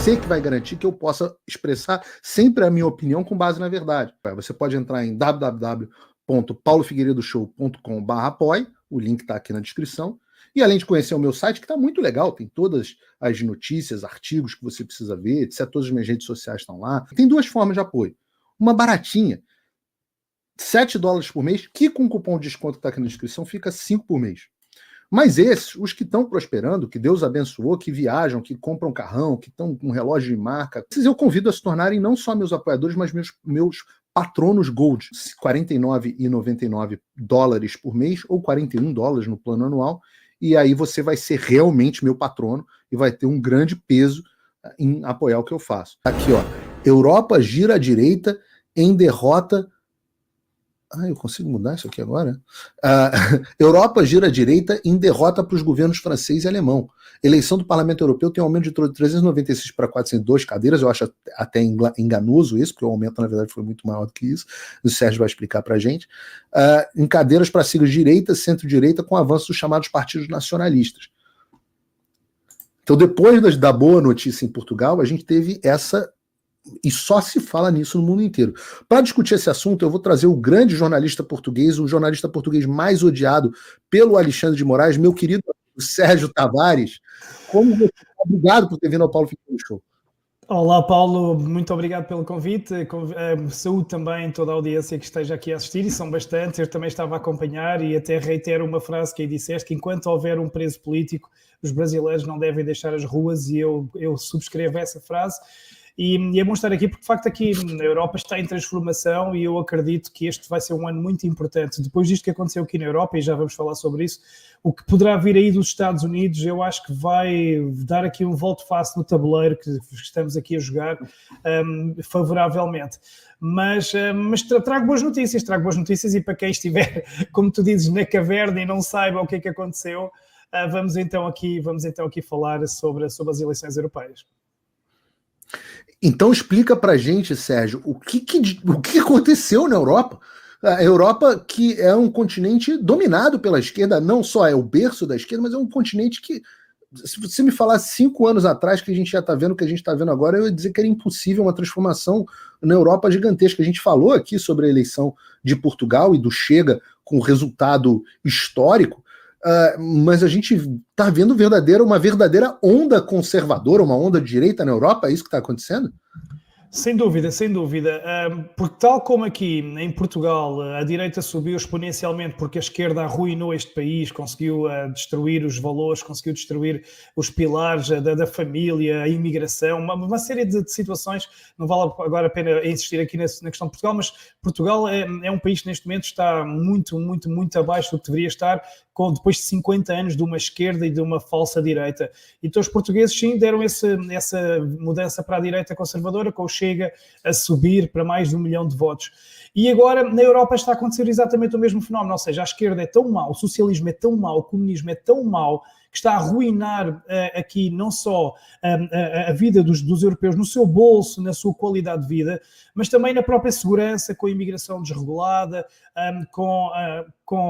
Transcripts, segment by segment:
você que vai garantir que eu possa expressar sempre a minha opinião com base na verdade. Você pode entrar em www.paulofigueiredoshow.com/apoie, o link está aqui na descrição, e além de conhecer o meu site, que está muito legal, tem todas as notícias, artigos que você precisa ver, etc. Todas as minhas redes sociais estão lá. Tem duas formas de apoio. Uma baratinha, $7 por mês, que com o cupom de desconto que está aqui na descrição fica 5 por mês. Mas esses, os que estão prosperando, que Deus abençoou, que viajam, que compram carrão, que estão com relógio de marca, esses eu convido a se tornarem não só meus apoiadores, mas meus patronos Gold. $49,99 por mês ou $41 no plano anual. E aí você vai ser realmente meu patrono e vai ter um grande peso em apoiar o que eu faço. Aqui, ó. Europa gira à direita em derrota... eu consigo mudar isso aqui agora? Europa gira à direita em derrota para os governos francês e alemão. Eleição do Parlamento Europeu tem um aumento de 396 para 402 cadeiras. Eu acho até enganoso isso, porque o aumento, na verdade, foi muito maior do que isso. O Sérgio vai explicar para a gente. Em cadeiras para siglas direita, centro-direita, com avanço dos chamados partidos nacionalistas. Então, depois da boa notícia em Portugal, a gente teve essa... E só se fala nisso no mundo inteiro. Para discutir esse assunto, eu vou trazer o grande jornalista português, o jornalista português mais odiado pelo Alexandre de Moraes, meu querido Sérgio Tavares. Como você? Obrigado por ter vindo ao Paulo Figueiredo Show. Olá, Paulo, muito obrigado pelo convite. Saúde também toda a audiência que esteja aqui a assistir, e são bastantes. Eu também estava a acompanhar e até reitero uma frase que aí disseste, que enquanto houver um preso político, os brasileiros não devem deixar as ruas, e eu subscrevo essa frase. E é bom estar aqui porque, de facto, aqui na Europa está em transformação e eu acredito que este vai ser um ano muito importante. Depois disto que aconteceu aqui na Europa, e já vamos falar sobre isso, o que poderá vir aí dos Estados Unidos, eu acho que vai dar aqui um volte-face no tabuleiro que estamos aqui a jogar favoravelmente. Mas trago boas notícias, e para quem estiver, como tu dizes, na caverna e não saiba o que é que aconteceu, vamos então aqui falar sobre as eleições europeias. Então explica pra gente, Sérgio, o que aconteceu na Europa? A Europa, que é um continente dominado pela esquerda, não só é o berço da esquerda, mas é um continente que, se você me falasse 5 anos atrás que a gente já está vendo o que a gente está vendo agora, eu ia dizer que era impossível uma transformação na Europa gigantesca. A gente falou aqui sobre a eleição de Portugal e do Chega com resultado histórico, mas a gente está vendo uma verdadeira onda conservadora, uma onda de direita na Europa. É isso que está acontecendo? Sem dúvida. Porque tal como aqui em Portugal a direita subiu exponencialmente porque a esquerda arruinou este país, conseguiu destruir os valores, conseguiu destruir os pilares da família, a imigração, uma série de situações. Não vale agora a pena insistir aqui na questão de Portugal, mas Portugal é um país que neste momento está muito, muito, muito abaixo do que deveria estar, depois de 50 anos de uma esquerda e de uma falsa direita. Então os portugueses sim deram essa mudança para a direita conservadora, com o Chega a subir para mais de 1 milhão de votos. E agora na Europa está a acontecer exatamente o mesmo fenómeno, ou seja, a esquerda é tão mau, o socialismo é tão mau, o comunismo é tão mau, que está a arruinar aqui não só a vida dos europeus no seu bolso, na sua qualidade de vida, mas também na própria segurança, com a imigração desregulada, com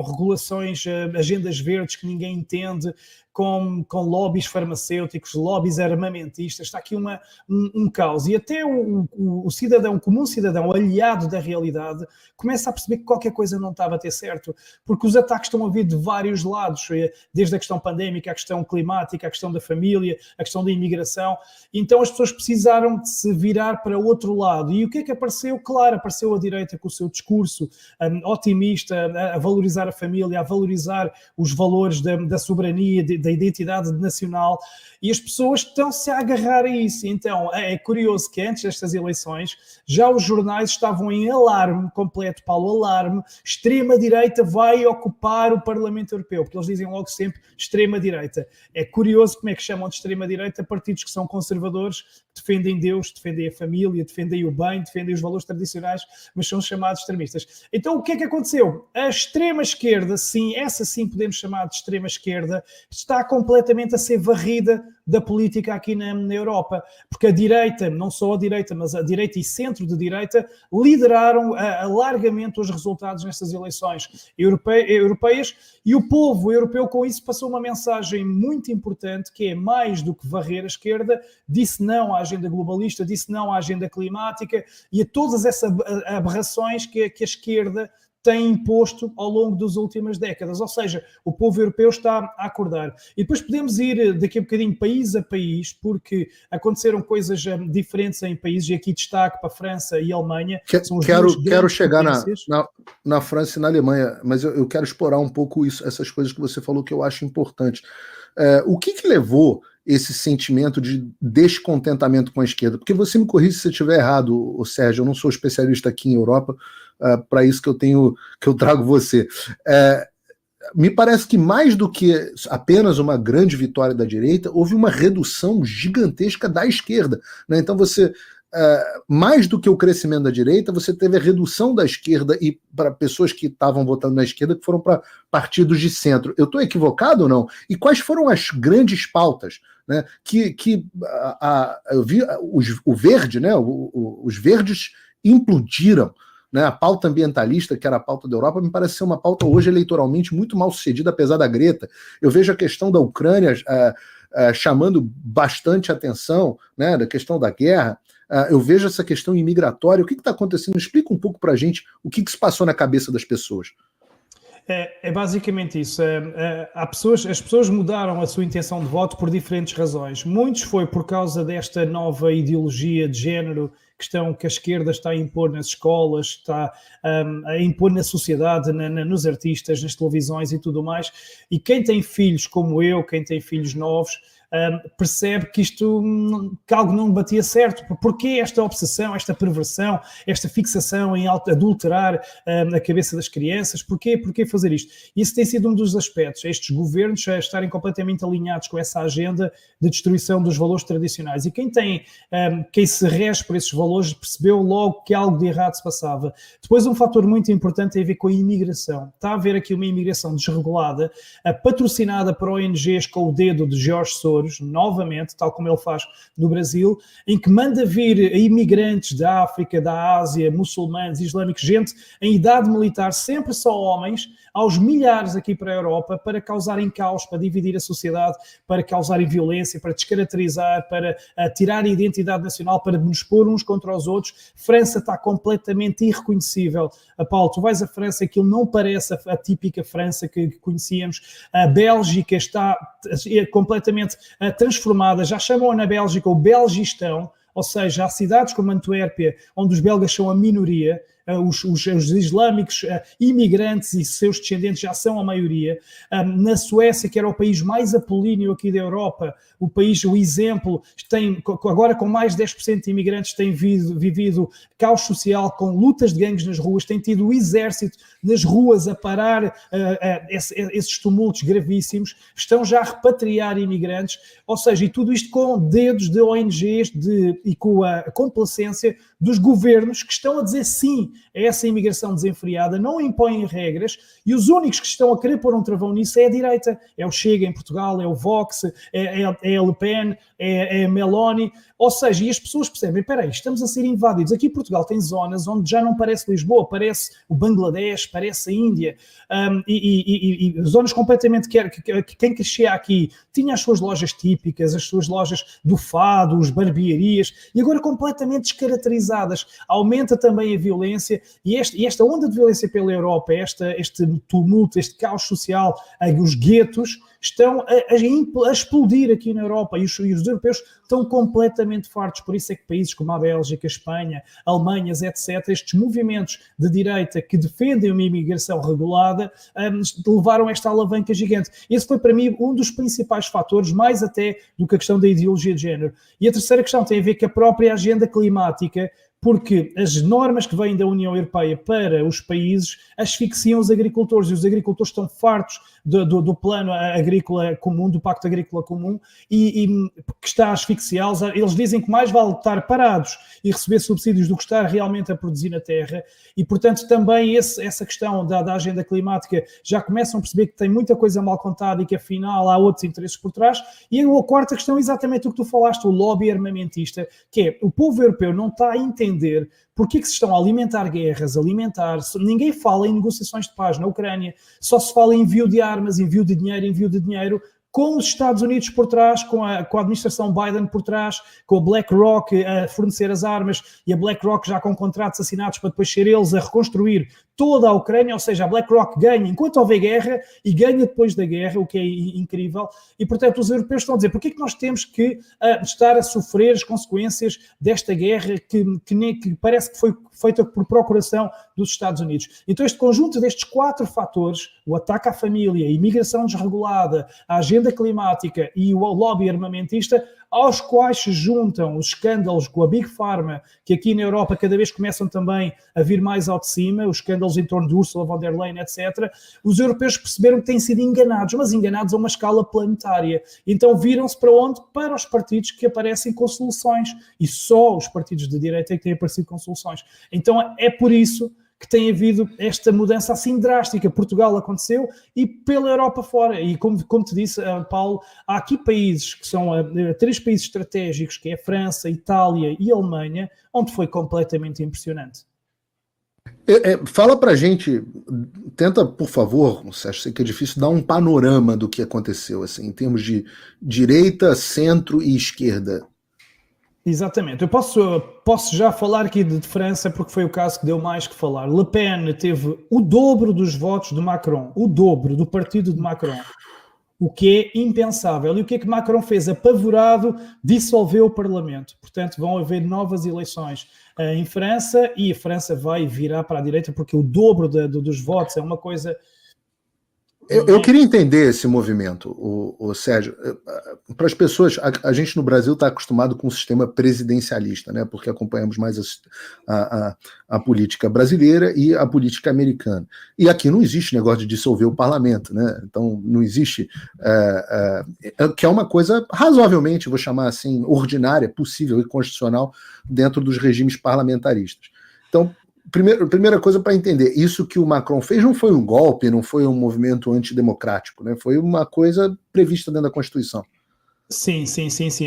regulações, agendas verdes que ninguém entende, com lobbies farmacêuticos, lobbies armamentistas. Está aqui um caos. E até o cidadão, o comum cidadão, aliado da realidade, começa a perceber que qualquer coisa não está a bater certo, porque os ataques estão a vir de vários lados, desde a questão pandémica, a questão climática, a questão da família, a questão da imigração. Então as pessoas precisaram de se virar para outro lado. E o que é que apareceu? Claro, apareceu a direita com o seu discurso otimista, a valorizar a família, a valorizar os valores da soberania, da identidade nacional, e as pessoas estão-se a agarrar a isso. Então é curioso que antes destas eleições já os jornais estavam em alarme completo, Paulo, alarme, extrema-direita vai ocupar o Parlamento Europeu, porque eles dizem logo sempre extrema-direita. É curioso como é que chamam de extrema-direita partidos que são conservadores, que defendem Deus, defendem a família, defendem o bem, defendem os valores tradicionais, mas são chamados extremistas. Então o que é que aconteceu? A extrema-esquerda, sim, essa sim podemos chamar de extrema-esquerda, está completamente a ser varrida da política aqui na Europa, porque a direita, não só a direita, mas a direita e centro de direita, lideraram largamente os resultados nestas eleições europeias, e o povo europeu com isso passou uma mensagem muito importante, que é mais do que varrer a esquerda, disse não à agenda globalista, disse não à agenda climática e a todas essas aberrações que a esquerda tem imposto ao longo das últimas décadas. Ou seja, o povo europeu está a acordar. E depois podemos ir daqui a bocadinho país a país, porque aconteceram coisas diferentes em países, e aqui destaque para a França e a Alemanha. Quero chegar na França e na Alemanha, mas eu quero explorar um pouco essas coisas que você falou que eu acho importante. O que levou esse sentimento de descontentamento com a esquerda? Porque você me corrige se eu estiver errado, Sérgio, eu não sou especialista aqui em Europa, para isso que eu trago você. Me parece que mais do que apenas uma grande vitória da direita, houve uma redução gigantesca da esquerda, né? Então mais do que o crescimento da direita, você teve a redução da esquerda, e para pessoas que estavam votando na esquerda que foram para partidos de centro. Eu estou equivocado ou não? E quais foram as grandes pautas, né, eu vi o verde, né, os verdes implodiram, né? A pauta ambientalista, que era a pauta da Europa, me parece ser uma pauta hoje eleitoralmente muito mal sucedida, apesar da Greta. Eu vejo a questão da Ucrânia chamando bastante atenção, né, da questão da guerra. Eu vejo essa questão imigratória. O que está acontecendo? Explica um pouco para a gente o que se passou na cabeça das pessoas. É basicamente isso. As pessoas mudaram a sua intenção de voto por diferentes razões. Muitos foi por causa desta nova ideologia de género que a esquerda está a impor nas escolas, está a impor na sociedade, nos artistas, nas televisões e tudo mais. E quem tem filhos como eu, quem tem filhos novos, percebe que algo não batia certo. Porquê esta obsessão, esta perversão, esta fixação em adulterar a cabeça das crianças? Porquê fazer isto? Isso tem sido um dos aspectos, estes governos estarem completamente alinhados com essa agenda de destruição dos valores tradicionais. E quem se rege por esses valores percebeu logo que algo de errado se passava. Depois, um fator muito importante tem a ver com a imigração. Está a haver aqui uma imigração desregulada, patrocinada por ONGs com o dedo de Jorge Soros, novamente, tal como ele faz no Brasil, em que manda vir imigrantes da África, da Ásia, muçulmanos, islâmicos, gente em idade militar, sempre só homens, aos milhares aqui para a Europa, para causarem caos, para dividir a sociedade, para causarem violência, para descaracterizar, para tirar a identidade nacional, para nos pôr uns contra os outros. França está completamente irreconhecível. Paulo, tu vais à França, aquilo não parece a típica França que conhecíamos. A Bélgica está completamente transformada. Já chamam na Bélgica o Belgistão, ou seja, há cidades como Antuérpia, onde os belgas são a minoria, os islâmicos imigrantes e seus descendentes já são a maioria. Na Suécia, que era o país mais apolíneo aqui da Europa, o exemplo, agora com mais de 10% de imigrantes, tem vivido caos social, com lutas de gangues nas ruas, tem tido o exército nas ruas a parar esses tumultos gravíssimos, estão já a repatriar imigrantes, ou seja, e tudo isto com dedos de ONGs e com a complacência dos governos que estão a dizer sim a essa imigração desenfreada, não impõem regras, e os únicos que estão a querer pôr um travão nisso é a direita. É o Chega em Portugal, é o Vox, é a Le Pen, é a Meloni, ou seja, e as pessoas percebem, espera aí, estamos a ser invadidos. Aqui em Portugal tem zonas onde já não parece Lisboa, parece o Bangladesh, parece a Índia, e zonas completamente que quem crescia aqui tinha as suas lojas típicas, as suas lojas do fado, os barbearias, e agora completamente descaracterizadas. Aumenta também a violência, e esta onda de violência pela Europa, este tumulto, este caos social, os guetos, estão a explodir aqui na Europa, e os europeus estão completamente fartos. Por isso é que países como a Bélgica, a Espanha, a Alemanha, etc., estes movimentos de direita que defendem uma imigração regulada, levaram esta alavanca gigante. Esse foi para mim um dos principais fatores, mais até do que a questão da ideologia de género. E a terceira questão tem a ver com a própria agenda climática, porque as normas que vêm da União Europeia para os países asfixiam os agricultores, e os agricultores estão fartos do plano agrícola comum, do Pacto Agrícola Comum, e que está a asfixiá-los. Eles dizem que mais vale estar parados e receber subsídios do que estar realmente a produzir na terra, e portanto também essa questão da agenda climática já começam a perceber que tem muita coisa mal contada e que afinal há outros interesses por trás. E a quarta questão é exatamente o que tu falaste, o lobby armamentista, que é o povo europeu não está a entender porque é que se estão a alimentar guerras, ninguém fala em negociações de paz na Ucrânia, só se fala em envio de armas, envio de dinheiro, com os Estados Unidos por trás, com a administração Biden por trás, com a BlackRock a fornecer as armas, e a BlackRock já com contratos assinados para depois ser eles a reconstruir toda a Ucrânia, ou seja, a BlackRock ganha enquanto houver guerra e ganha depois da guerra, o que é incrível. E, portanto, os europeus estão a dizer, porque é que nós temos que estar a sofrer as consequências desta guerra que parece que foi feita por procuração dos Estados Unidos? Então, este conjunto destes 4 fatores, o ataque à família, a imigração desregulada, a agenda climática e o lobby armamentista, aos quais se juntam os escândalos com a Big Pharma, que aqui na Europa cada vez começam também a vir mais ao de cima, os escândalos em torno de Ursula von der Leyen, etc. Os europeus perceberam que têm sido enganados, mas enganados a uma escala planetária. Então viram-se para onde? Para os partidos que aparecem com soluções. E só os partidos de direita é que têm aparecido com soluções. Então é por isso que tem havido esta mudança assim drástica. Portugal aconteceu e pela Europa fora. E como te disse, Paulo, há aqui países que são 3 países estratégicos, que é a França, Itália e Alemanha, onde foi completamente impressionante. Fala pra gente, tenta, por favor, Sérgio, sei que é difícil, dar um panorama do que aconteceu, assim, em termos de direita, centro e esquerda. Exatamente. Eu posso já falar aqui de França, porque foi o caso que deu mais que falar. Le Pen teve o dobro dos votos de Macron, o dobro do partido de Macron, o que é impensável. E o que é que Macron fez? Apavorado, dissolveu o Parlamento. Portanto, vão haver novas eleições em França, e a França vai virar para a direita, porque o dobro dos votos é uma coisa... Eu queria entender esse movimento, o Sérgio. Para as pessoas, a gente no Brasil está acostumado com o sistema presidencialista, né? Porque acompanhamos mais a política brasileira e a política americana. E aqui não existe negócio de dissolver o parlamento, né? Então não existe, que é uma coisa razoavelmente, vou chamar assim, ordinária, possível e constitucional dentro dos regimes parlamentaristas. Então, primeira coisa para entender, isso que o Macron fez não foi um golpe, não foi um movimento antidemocrático, né? Foi uma coisa prevista dentro da Constituição. Sim.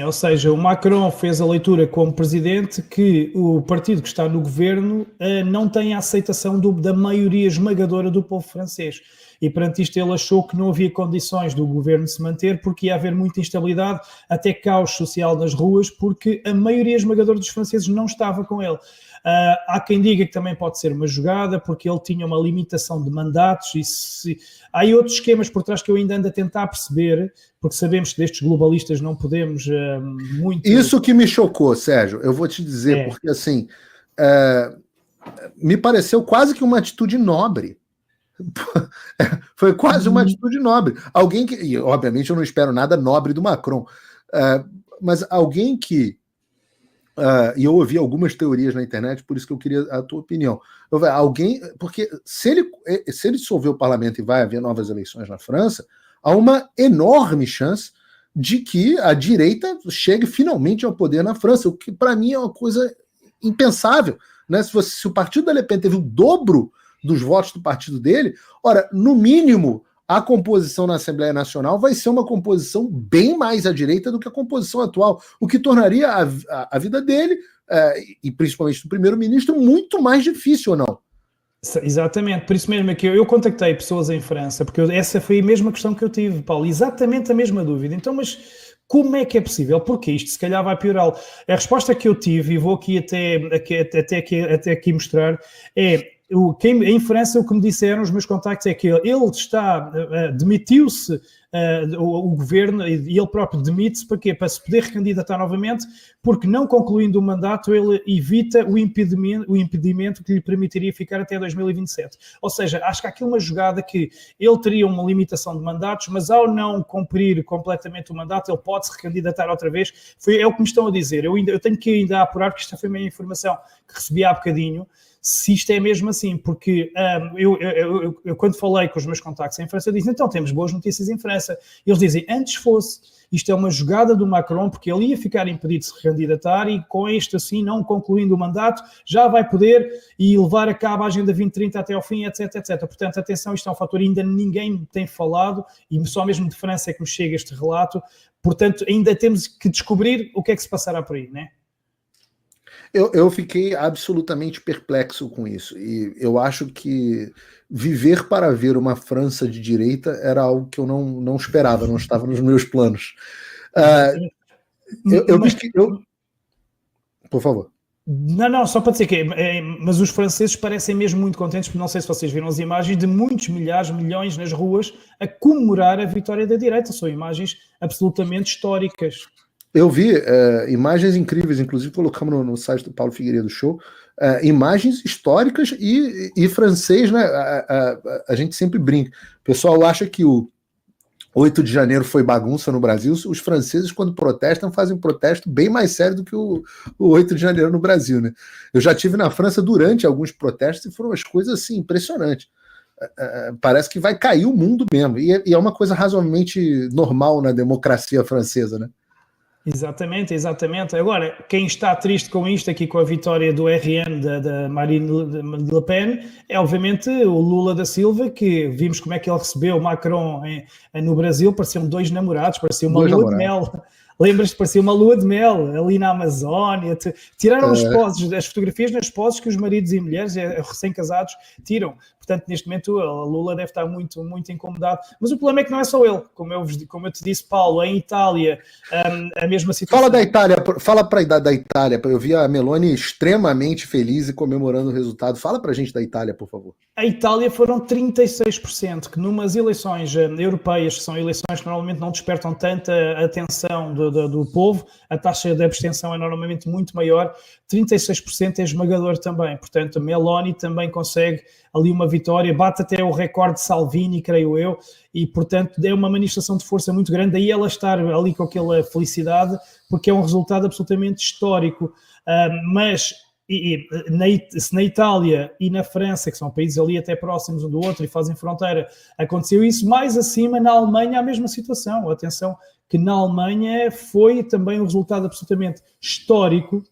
Ou seja, o Macron fez a leitura como presidente que o partido que está no governo não tem a aceitação da maioria esmagadora do povo francês. E perante isto ele achou que não havia condições do governo se manter, porque ia haver muita instabilidade, até caos social nas ruas, porque a maioria esmagadora dos franceses não estava com ele. Há quem diga que também pode ser uma jogada, porque ele tinha uma limitação de mandatos, e há aí outros esquemas por trás que eu ainda ando a tentar perceber, porque sabemos que destes globalistas não podemos muito... Isso que me chocou, Sérgio, eu vou te dizer, porque assim, me pareceu quase que uma atitude nobre. Foi quase uma atitude nobre. Alguém que, e obviamente eu não espero nada nobre do Macron, mas alguém que... e eu ouvi algumas teorias na internet, por isso que eu queria a tua opinião. Porque se ele dissolver o parlamento e vai haver novas eleições na França, há uma enorme chance de que a direita chegue finalmente ao poder na França, o que para mim é uma coisa impensável, né? Se o partido da Le Pen teve o dobro dos votos do partido dele, ora, no mínimo, a composição na Assembleia Nacional vai ser uma composição bem mais à direita do que a composição atual, o que tornaria a vida dele, e principalmente do primeiro-ministro, muito mais difícil, ou não? Exatamente, por isso mesmo é que eu contactei pessoas em França, porque essa foi a mesma questão que eu tive, Paulo, exatamente a mesma dúvida. Então, mas como é que é possível? Porque isto se calhar vai piorá-lo. A resposta que eu tive, e vou aqui até aqui mostrar, é em França, o que me disseram os meus contactos é que ele demitiu-se, o governo, e ele próprio demite-se para quê? Para se poder recandidatar novamente, porque não concluindo o mandato, ele evita o impedimento que lhe permitiria ficar até 2027. Ou seja, acho que há aqui uma jogada que ele teria uma limitação de mandatos, mas ao não cumprir completamente o mandato, ele pode se recandidatar outra vez. É o que me estão a dizer. Eu tenho que ainda apurar, porque esta foi a minha informação que recebi há bocadinho, se isto é mesmo assim, porque eu quando falei com os meus contactos em França, eu disse, então temos boas notícias em França. Eles dizem, antes fosse, isto é uma jogada do Macron, porque ele ia ficar impedido de se recandidatar e com isto assim, não concluindo o mandato, já vai poder e levar a cabo a Agenda 2030 até ao fim, etc, etc. Portanto, atenção, isto é um fator, ainda ninguém tem falado e só mesmo de França é que me chega este relato. Portanto, ainda temos que descobrir o que é que se passará por aí, né? Eu fiquei absolutamente perplexo com isso. E eu acho que viver para ver uma França de direita era algo que eu não esperava, não estava nos meus planos. Por favor. Não, só para dizer que mas os franceses parecem mesmo muito contentes, porque não sei se vocês viram as imagens de muitos milhares, milhões nas ruas a comemorar a vitória da direita. São imagens absolutamente históricas. Eu vi imagens incríveis, inclusive colocamos no site do Paulo Figueiredo Show, imagens históricas e francês, né? A gente sempre brinca. O pessoal acha que o 8 de janeiro foi bagunça no Brasil. Os franceses, quando protestam, fazem um protesto bem mais sério do que o 8 de janeiro no Brasil, né? Eu já estive na França durante alguns protestos e foram umas coisas assim, impressionantes. Parece que vai cair o mundo mesmo. E é uma coisa razoavelmente normal na democracia francesa, né? Exatamente. Agora, quem está triste com isto, aqui com a vitória do RN da Marine Le Pen, é obviamente o Lula da Silva, que vimos como é que ele recebeu o Macron no Brasil, pareciam dois namorados, parecia uma lua de mel. Lembras-te, parecia uma lua de mel ali na Amazónia. Tiraram as fotografias nas poses que os maridos e mulheres recém-casados tiram. Portanto, neste momento, a Lula deve estar muito, muito incomodado. Mas o problema é que não é só ele. Como eu te disse, Paulo, em Itália, a mesma situação. Fala da Itália, fala da Itália. Eu vi a Meloni extremamente feliz e comemorando o resultado. Fala pra gente da Itália, por favor. A Itália foram 36%, que numas eleições europeias, que são eleições que normalmente não despertam tanta atenção do povo, a taxa de abstenção é normalmente muito maior, 36% é esmagador também. Portanto, a Meloni também consegue ali uma vitória, bate até o recorde de Salvini, creio eu, e portanto é uma manifestação de força muito grande, daí ela estar ali com aquela felicidade, porque é um resultado absolutamente histórico. Mas se na Itália e na França, que são países ali até próximos um do outro e fazem fronteira, aconteceu isso, mais acima na Alemanha a mesma situação. Atenção que na Alemanha foi também um resultado absolutamente histórico